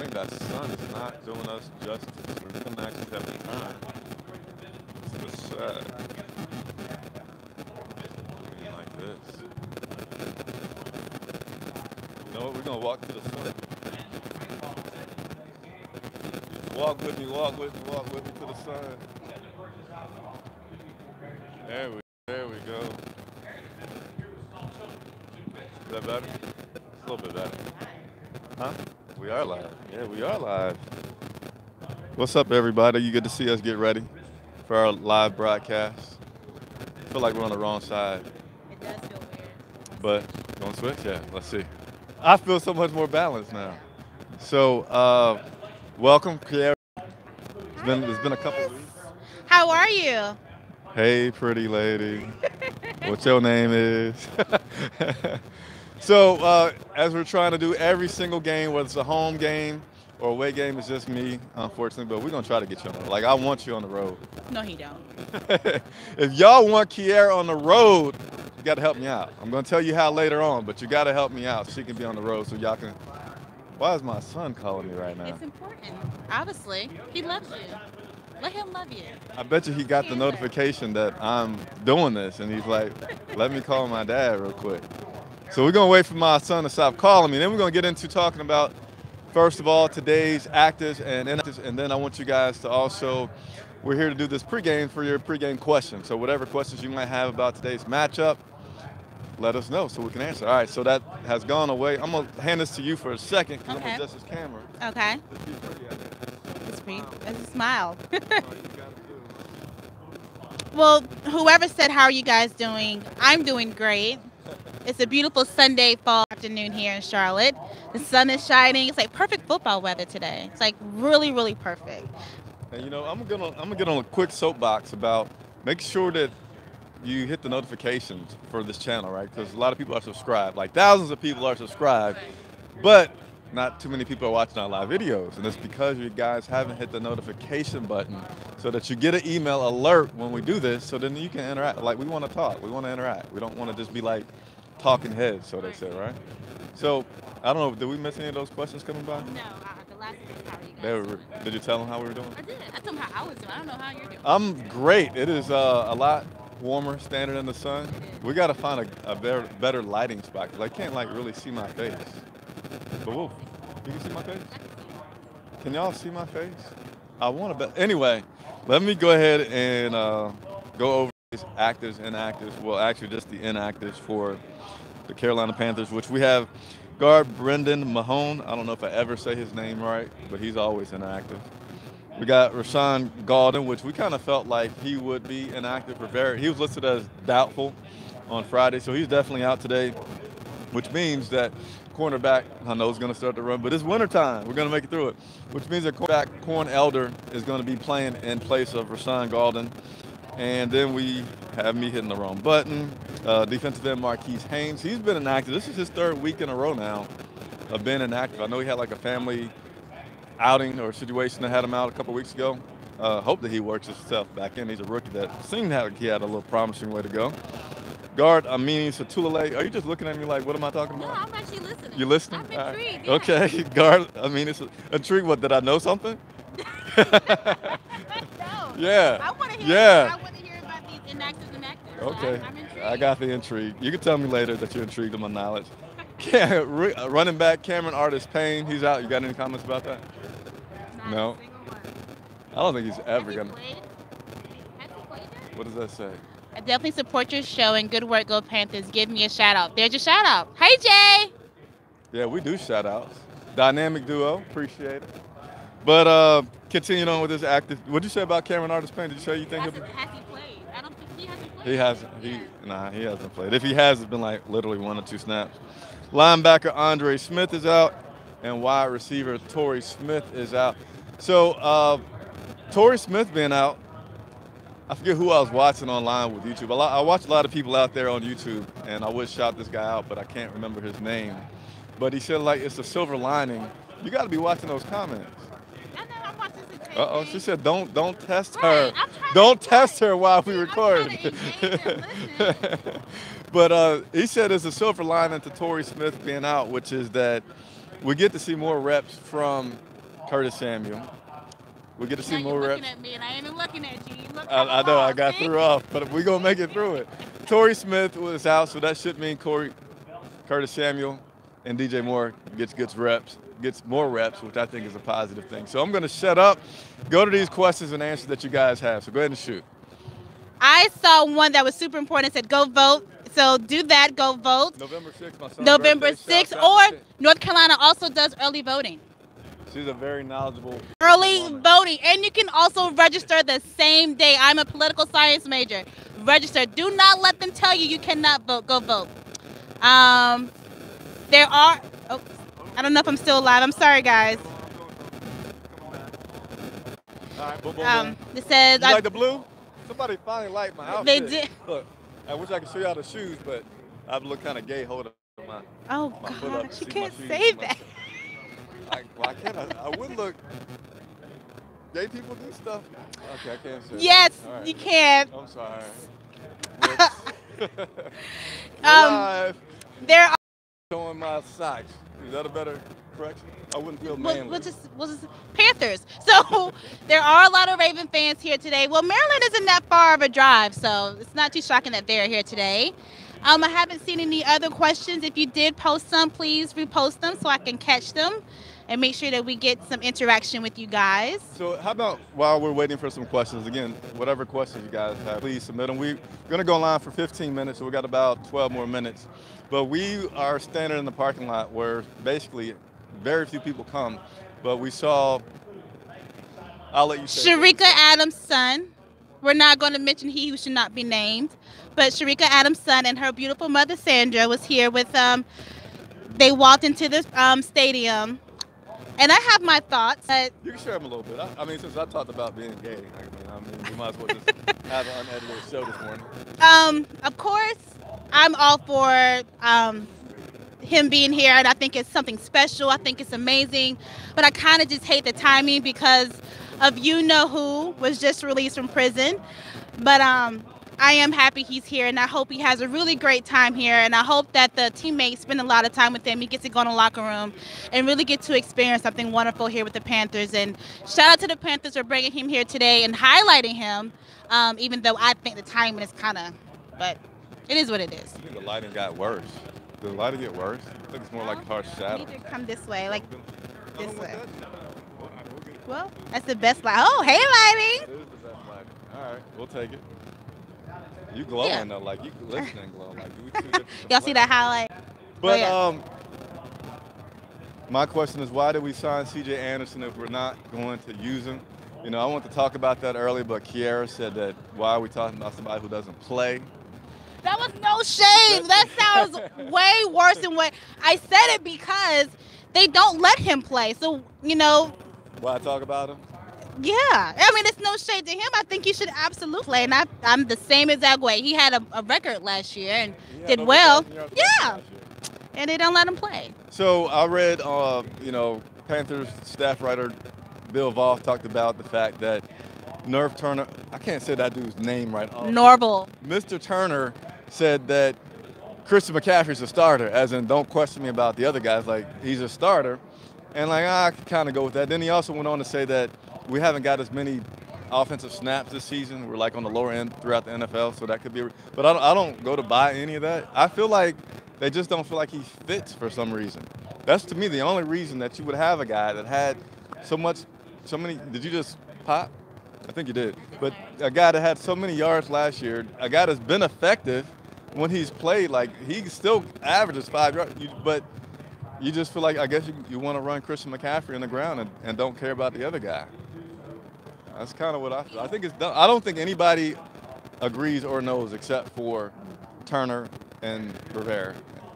think that sun is not doing us justice. We're going to actually have the time. It's just sad. Being like this. You know what? We're going to walk to the sun. Walk with me, walk with me, walk with me to the sun. There we go. Is that better? A little bit better. Huh? We are live. Yeah, we are live. What's up, everybody? You good to see us get ready for our live broadcast. I feel like we're on the wrong side. It does feel weird. But, don't switch? Yeah, let's see. I feel so much more balanced now. So, welcome, Pierre. It's been a couple weeks. How are you? Hey, pretty lady. What your name is? So, as we're trying to do every single game, whether it's a home game or away game, it's just me, unfortunately. But we're gonna try to get you on the road. Like, I want you on the road. No, he don't. If y'all want Kiara on the road, you got to help me out. I'm gonna tell you how later on, but you got to help me out so she can be on the road, so y'all can. Why is my son calling me right now? It's important. Obviously, he loves you. Let him love you. I bet you he got the notification that I'm doing this, and he's like, let me call my dad real quick. So we're going to wait for my son to stop calling me. Then we're going to get into talking about, first of all, today's actives and inactives, and then I want you guys to also, we're here to do this pregame for your pregame questions. So whatever questions you might have about today's matchup, let us know so we can answer. All right, so that has gone away. I'm going to hand this to you for a second because I'm going to adjust this camera. Okay. That's a smile. Well, whoever said, how are you guys doing? I'm doing great. It's a beautiful Sunday fall afternoon here in Charlotte. The sun is shining. It's like perfect football weather today. It's like really, really perfect. And you know, I'm gonna get on a quick soapbox about making sure that you hit the notifications for this channel, right? Because a lot of people are subscribed. Like thousands of people are subscribed, but not too many people are watching our live videos, and it's because you guys haven't hit the notification button so that you get an email alert when we do this, so then you can interact. Like, we want to talk, we want to interact. We don't want to just be like talking heads, so they say, right? So, I don't know, did we miss any of those questions coming by? No, the last one was how are you guys doing? Did you tell them how we were doing? I did. I told them how I was doing. I don't know how you're doing. I'm great. It is a lot warmer standing in the sun. We got to find a better lighting spot, because I can't like really see my face. But you can see my face? Can y'all see my face? I want to bet. Anyway, let me go ahead and go over these actives and inactives. Well, actually, just the inactives for the Carolina Panthers, which we have guard Brendan Mahone. I don't know if I ever say his name right, but he's always inactive. We got Rashawn Gaulden, which we kind of felt like he would be inactive for he was listed as doubtful on Friday, so he's definitely out today, which means that cornerback, I know, is going to start to run, but it's wintertime. We're going to make it through it, which means that cornerback Corn Elder is going to be playing in place of Rashawn Gaulden. And then we have me hitting the wrong button. Defensive end Marquise Haynes, he's been inactive. This is his third week in a row now of being inactive. I know he had like a family outing or situation that had him out a couple weeks ago. Hope that he works himself back in. He's a rookie that seemed like he had a little promising way to go. Guard Amini Satulale, are you just looking at me like, what am I talking about? No, I'm actually listening. You listening? I'm intrigued. Right. Yeah. Okay, guard Amini intrigued. What, did I know something? No. Yeah. I want to hear. Yeah. I want to hear about these inactives and actives. Okay. So I'm intrigued. I got the intrigue. You can tell me later that you're intrigued in my knowledge. Running back Cameron Artis Payne, he's out. You got any comments about that? Not No. a single one. I don't think he's ever Has he gonna. played? Has he played yet? What does that say? I definitely support your show and good work, Go Panthers. Give me a shout out. There's your shout out. Hey, Jay. Yeah, we do shout outs. Dynamic duo, appreciate it. But continuing on with this active, what'd you say about Cameron Artis Payne? Did you say you think Has he played? I don't think he hasn't played. he hasn't? He hasn't played. If he has, it's been like literally 1 or 2 snaps. Linebacker Andre Smith is out, and wide receiver Torrey Smith is out. So Torrey Smith being out, I forget who I was watching online with YouTube. I watch a lot of people out there on YouTube, and I would shout this guy out, but I can't remember his name. But he said, like, it's a silver lining. You got to be watching those comments. I know, I'm watching this thing. Uh-oh, she said, don't test Right, her. I'm trying Don't to test her while we I'm record. trying to engage and listen. But he said there's a silver lining to Torrey Smith being out, which is that we get to see more reps from Curtis Samuel. We get to see now more you're reps. looking at me, and I ain't even looking at you. You look I know, I got see? threw off, but we're going to make it through it. Torrey Smith was out, so that should mean Curtis Samuel and DJ Moore gets more reps, which I think is a positive thing. So I'm going to shut up, go to these questions and answers that you guys have. So go ahead and shoot. I saw one that was super important. It said, go vote. So do that. Go vote. November 6th, my son's November birthday. 6th. Or North Carolina also does early voting. She's a very knowledgeable Early woman. voting. And you can also register the same day. I'm a political science major. Register. Do not let them tell you cannot vote. Go vote. There are... Oh, I don't know if I'm still alive. I'm sorry, guys. All right, boom, boom, boom. It says... You like the blue? Somebody finally liked my outfit. They did. Look, I wish I could show y'all the shoes, but I look kind of gay holding my foot up. Gosh, you See can't my say shoes. that. I can't. I would look. Gay people do stuff. Okay, I can't say. Yes, Right. you can. I'm sorry. Live. There are... Showing my socks. Is that a better correction? I wouldn't feel manly. We'll just Panthers. So there are a lot of Raven fans here today. Well, Maryland isn't that far of a drive, so it's not too shocking that they're here today. I haven't seen any other questions. If you did post some, please repost them so I can catch them and make sure that we get some interaction with you guys. So how about while we're waiting for some questions, again, whatever questions you guys have, please submit them. We're going to go online for 15 minutes, so we got about 12 more minutes. But we are standing in the parking lot where basically very few people come. But we saw, I'll let you say. Sharika Adams' son. We're not going to mention he who should not be named. But Sharika Adams' son and her beautiful mother, Sandra, was here with, they walked into the stadium. And I have my thoughts. You can share them a little bit. I mean, since I talked about being gay, we might as well just have an unedited show this morning. Of course, I'm all for him being here, and I think it's something special. I think it's amazing. But I kind of just hate the timing because of who was just released from prison. But I am happy he's here, and I hope he has a really great time here, and I hope that the teammates spend a lot of time with him. He gets to go in the locker room and really get to experience something wonderful here with the Panthers. And shout out to the Panthers for bringing him here today and highlighting him, even though I think the timing is kind of, but it is what it is. I think the lighting got worse. Did the lighting get worse? I think it's more like a harsh shadow. You need to come this way, like this way. We'll Well, that's the best light. Oh, hey, lighting. It is the best lighting. All right, we'll take it. You glowing though, like you listening glowing, like we two different. Y'all see that highlight? But my question is, why did we sign C.J. Anderson if we're not going to use him? You know, I want to talk about that earlier, but Kiara said that why are we talking about somebody who doesn't play? That was no shade. That sounds way worse than what I said it because they don't let him play. So, Why talk about him? Yeah. I mean, it's no shade to him. I think he should absolutely play. And I'm the same exact way. He had a record last year and did well. Yeah. And they don't let him play. So I read, Panthers staff writer Bill Voth talked about the fact that Nerf Turner, I can't say that dude's name right. Norval. Mr. Turner said that Christian McCaffrey's a starter, as in don't question me about the other guys. Like, he's a starter. And I can kind of go with that. Then he also went on to say that we haven't got as many offensive snaps this season. We're like on the lower end throughout the NFL, so that could be. But I don't go to buy any of that. I feel like they just don't feel like he fits for some reason. That's to me the only reason that you would have a guy that had so many. Did you just pop? I think you did. But a guy that had so many yards last year, a guy that's been effective when he's played, like he still averages 5 yards. But you just feel like, I guess you want to run Christian McCaffrey on the ground and don't care about the other guy. That's kind of what I feel. I think it's done. I don't think anybody agrees or knows except for Turner and Rivera.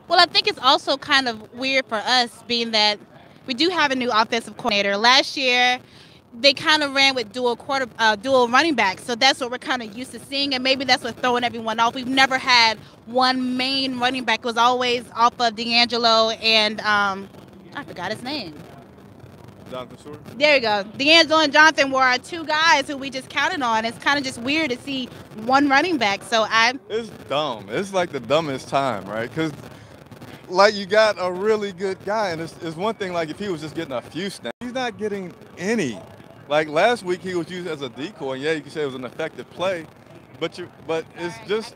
Well, I think it's also kind of weird for us being that we do have a new offensive coordinator. Last year, they kind of ran with dual running backs, so that's what we're kind of used to seeing, and maybe that's what's throwing everyone off. We've never had one main running back. It was always off of D'Angelo and I forgot his name. Jonathan Stewart? There you go. D'Angelo and Jonathan were our two guys who we just counted on. It's kind of just weird to see one running back. It's dumb. It's like the dumbest time, right? Because like you got a really good guy, and it's one thing like if he was just getting a few snaps. He's not getting any. Like last week, he was used as a decoy, and yeah, you can say it was an effective play, but it's just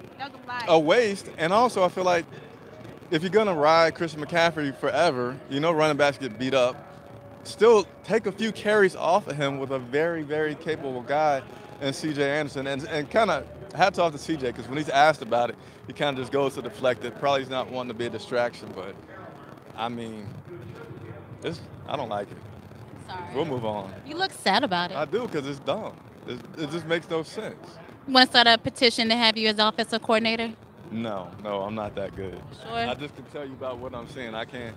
a waste. And also, I feel like if you're gonna ride Christian McCaffrey forever, running backs get beat up. Still take a few carries off of him with a very, very capable guy in C.J. Anderson, and kind of hats off to C.J. because when he's asked about it, he kind of just goes to deflect it. Probably he's not wanting to be a distraction, but I mean, I don't like it. Sorry. We'll move on. You look sad about it. I do because it's dumb. It just makes no sense. You want to start a petition to have you as offensive coordinator? No, I'm not that good. Sure. I just can tell you about what I'm seeing. I can't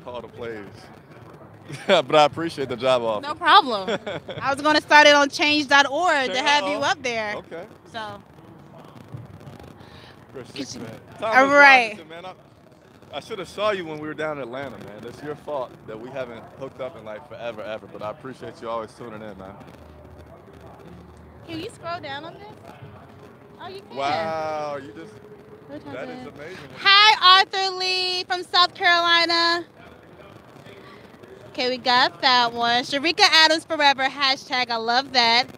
call the plays. But I appreciate the job offer. No problem. I was going to start it on change.org to have you up there. Okay. So. All right. Man, I should have saw you when we were down in Atlanta, man. It's your fault that we haven't hooked up in like forever, ever. But I appreciate you always tuning in, man. Can you scroll down on this? Oh, you can. Wow, that is amazing. Hi, Arthur Lee from South Carolina. Okay, we got that one. Sharika Adams forever, hashtag I love that.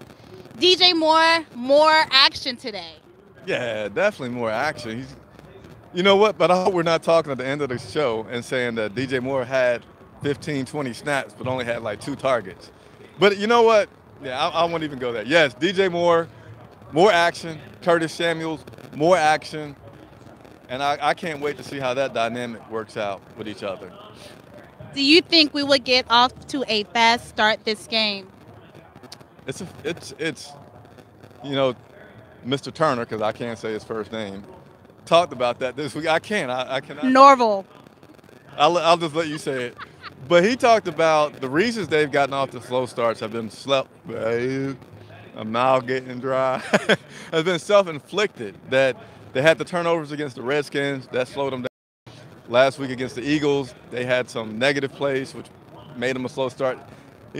DJ Moore, more action today. Yeah, definitely more action. You know what? But I hope we're not talking at the end of the show and saying that DJ Moore had 15, 20 snaps, but only had like 2 targets. But you know what? Yeah, I won't even go there. Yes, DJ Moore, more action. Curtis Samuels, more action. And I can't wait to see how that dynamic works out with each other. Do you think we would get off to a fast start this game? It's Mr. Turner, because I can't say his first name, talked about that this week. I cannot. Norval. I'll just let you say it. But he talked about the reasons they've gotten off the slow starts have been a mouth getting dry, has been self-inflicted, that they had the turnovers against the Redskins, that slowed them down. Last week against the Eagles, they had some negative plays, which made them a slow start.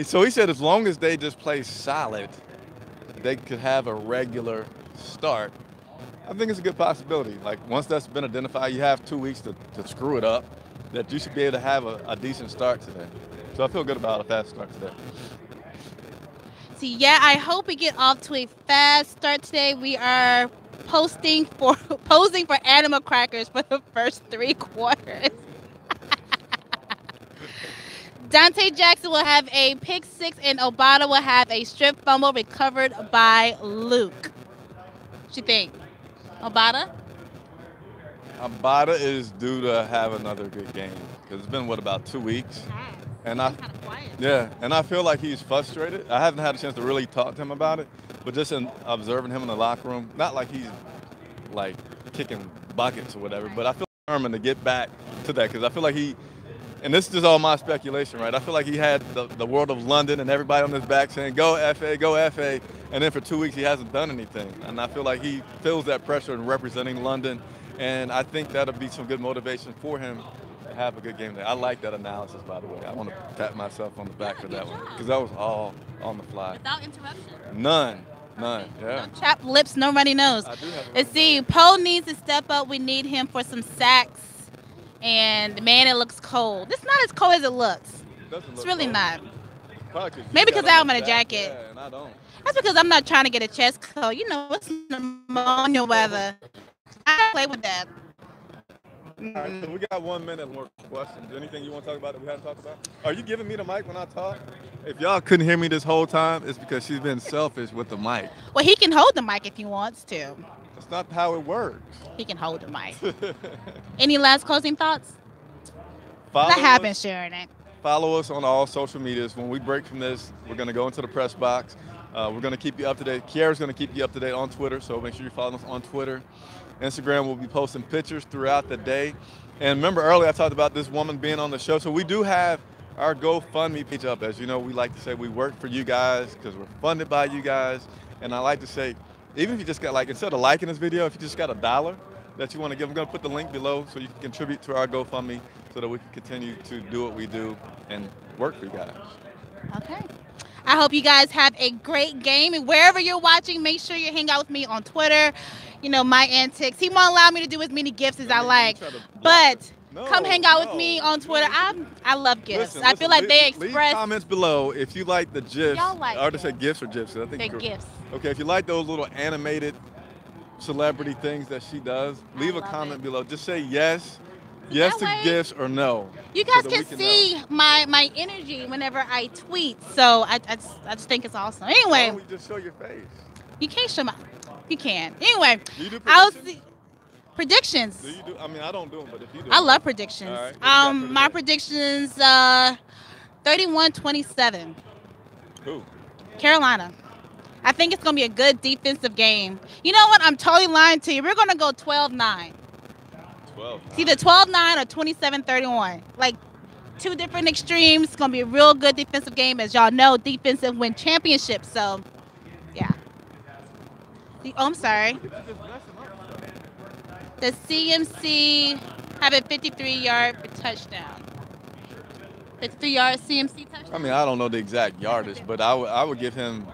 So he said as long as they just play solid, they could have a regular start. I think it's a good possibility. Like, once that's been identified, you have 2 weeks to screw it up, that you should be able to have a decent start today. So I feel good about a fast start today. See, yeah, I hope we get off to a fast start today. We are posing for animal crackers for the first 3 quarters. Dante Jackson will have a pick 6 and Obata will have a strip fumble recovered by Luke. What you think? Obata is due to have another good game because it's been, about 2 weeks? And I feel like he's frustrated. I haven't had a chance to really talk to him about it, but just in observing him in the locker room, not like he's like kicking buckets or whatever, but I feel determined to get back to that because I feel like and this is just all my speculation, right? I feel like he had the world of London and everybody on his back saying, go FA, and then for 2 weeks he hasn't done anything. And I feel like he feels that pressure in representing London, and I think that'll be some good motivation for him to have a good game there. I like that analysis, by the way. I want to pat myself on the back for that one because that was all on the fly. Without interruption? None. Yeah. No chapped lips, no runny nose. Let's see. Poe needs to step up. We need him for some sacks. And, man, it looks cold. It's not as cold as it looks. It's really not. Maybe because I have a jacket. Yeah, and I don't. That's because I'm not trying to get a chest cold. You know, it's pneumonia weather. I don't play with that. All right, so we got 1 minute more questions. Anything you want to talk about that we haven't talked about? Are you giving me the mic when I talk? If y'all couldn't hear me this whole time, it's because she's been selfish with the mic. Well, he can hold the mic if he wants to. That's not how it works. He can hold the mic. Any last closing thoughts? I have been sharing it. Follow us on all social medias. When we break from this, we're going to go into the press box. We're going to keep you up to date. Kiara's going to keep you up to date on Twitter, so make sure you follow us on Twitter. Instagram will be posting pictures throughout the day. And remember earlier I talked about this woman being on the show. So we do have our GoFundMe page up. As you know, we like to say we work for you guys because we're funded by you guys. And I like to say, even if you just got instead of liking this video, if you just got $1 that you want to give, I'm going to put the link below so you can contribute to our GoFundMe so that we can continue to do what we do and work for you guys. Okay. I hope you guys have a great game. And wherever you're watching, make sure you hang out with me on Twitter. You know, my antics. He won't allow me to do as many gifts as I like. But No, come hang out with no. me on Twitter. I love gifts. Listen, I feel like they leave express comments below if you like the GIFs. Y'all like or to say gifs. GIFs or GIFs. I think their you're- gifts. Okay, if you like those little animated celebrity things that she does, leave a love comment it. below. Just say yes to way, GIFs or no. You so guys that can we can see know. my energy whenever I tweet. So I just think it's awesome. Why Anyway, don't we just show your face? you can't show my. You can. Anyway, Do you do I'll predictions? see predictions. Do you do? I mean, I don't do them, but if you do, I love predictions. All right, what you got for My today? predictions 31-27. Who? Carolina. I think it's going to be a good defensive game. You know what? I'm totally lying to you. We're going to go 12-9. 12. It's either 12-9 or 27-31. Like two different extremes. It's going to be a real good defensive game. As y'all know, defensive win championships. So, yeah. I'm sorry. The CMC have a 53-yard touchdown. 53-yard CMC touchdown. I mean, I don't know the exact yardage, but I would give him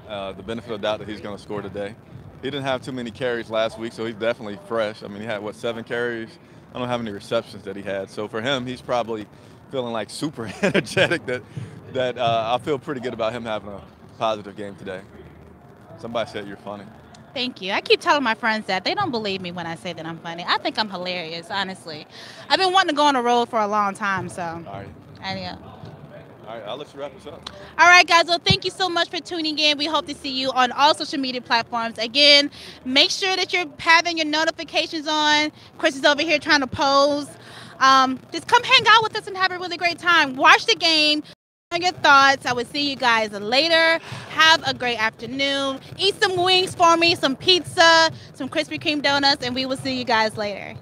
the benefit of the doubt that he's going to score today. He didn't have too many carries last week, so he's definitely fresh. I mean, he had, 7 carries? I don't know how many receptions that he had. So for him, he's probably feeling like super energetic that I feel pretty good about him having a positive game today. Somebody said you're funny. Thank you. I keep telling my friends that. They don't believe me when I say that I'm funny. I think I'm hilarious, honestly. I've been wanting to go on the road for a long time, so. All right. Yeah. All right, I'll let you wrap this up. All right, guys. Well, thank you so much for tuning in. We hope to see you on all social media platforms. Again, make sure that you're having your notifications on. Chris is over here trying to pose. Just come hang out with us and have a really great time. Watch the game. On your thoughts. I will see you guys later. Have a great afternoon. Eat some wings for me, some pizza, some Krispy Kreme donuts, and we will see you guys later.